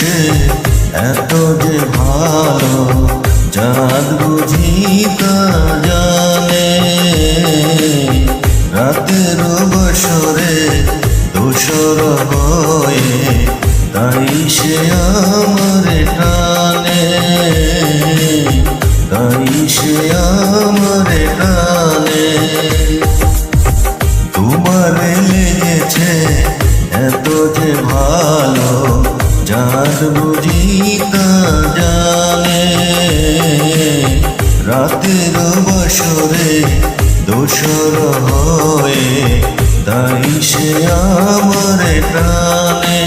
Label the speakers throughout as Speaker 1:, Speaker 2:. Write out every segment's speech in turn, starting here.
Speaker 1: লেগেছে এত যে ভালো, চাঁদ বুঝি তা জানে। রাতের বসরে দোসর হয়ে তাই সে আমারে টানে, তাই সে আমারে টানে। তোমারে লেগেছে এত যে ভালো, চাঁদ বুঝি তা জানে। রাতের বসরে দোসর হয়ে তাই সে আমারে টানে,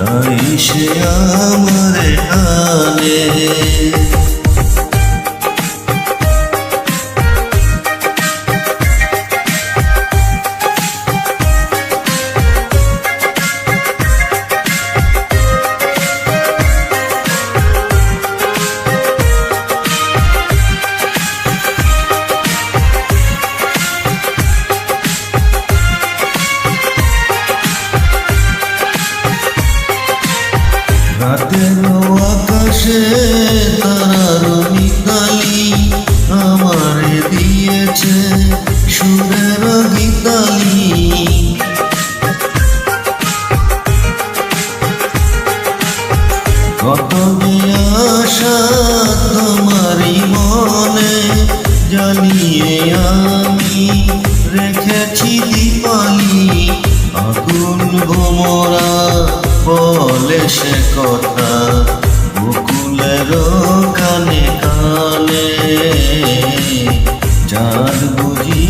Speaker 1: তাই সে আমারে টানে। রাতের আকাশে তারার মিতালি আমারে দিয়েছে সুরের গীতালি। কত যে আশা তোমারই মনে জানিয়ে আমি রেখেছি দীপালি। আগুন ভোমরা বলে সে কথা বকুলের কানে কানে, চাঁদ বুঝি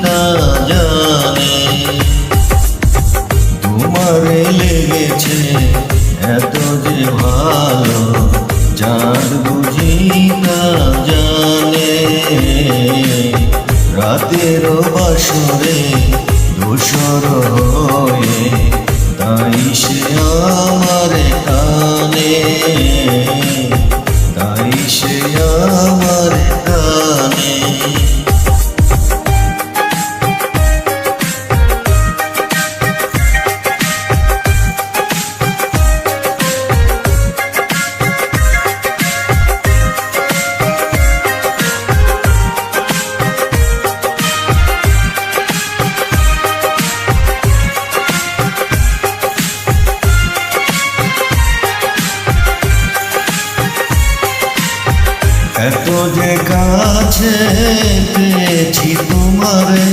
Speaker 1: তা জানে। তোমারে লেগেছে এত যে ভালো, চাঁদ বুঝি তা জানে। রাতের বাসরে দোসর হয়ে তাই সে আমারে টানে, তাই সে আমারে টানে। এত যে কাছে পেয়েছি তোমারে,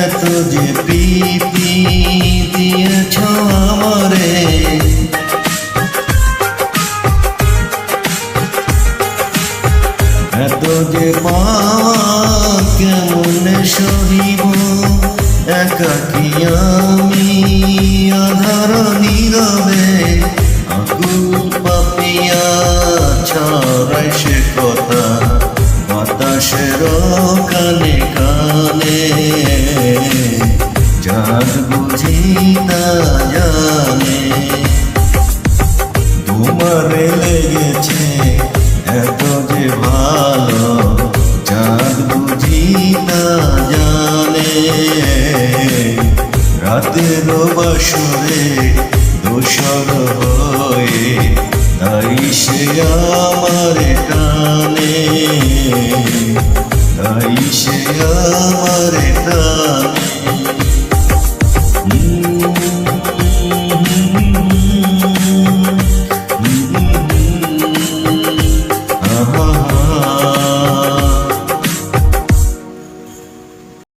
Speaker 1: এত যে প্রীতি দিয়েছ আমারে। এত যে পাওয়া কেমনে সহিব, একাকী আমি আধার নীরবে। আকুল পাপিয়া ছড়ায় সে কথা বাতাসের কানে কানে, চাঁদ বুঝি তা জানে। তোমারে লেগেছে এত যে ভালো, চাঁদ বুঝি তা জানে। রাতের বাসরে দোসর হয়ে তাই সে আমারে টানে, তাই সে আমারে টানে।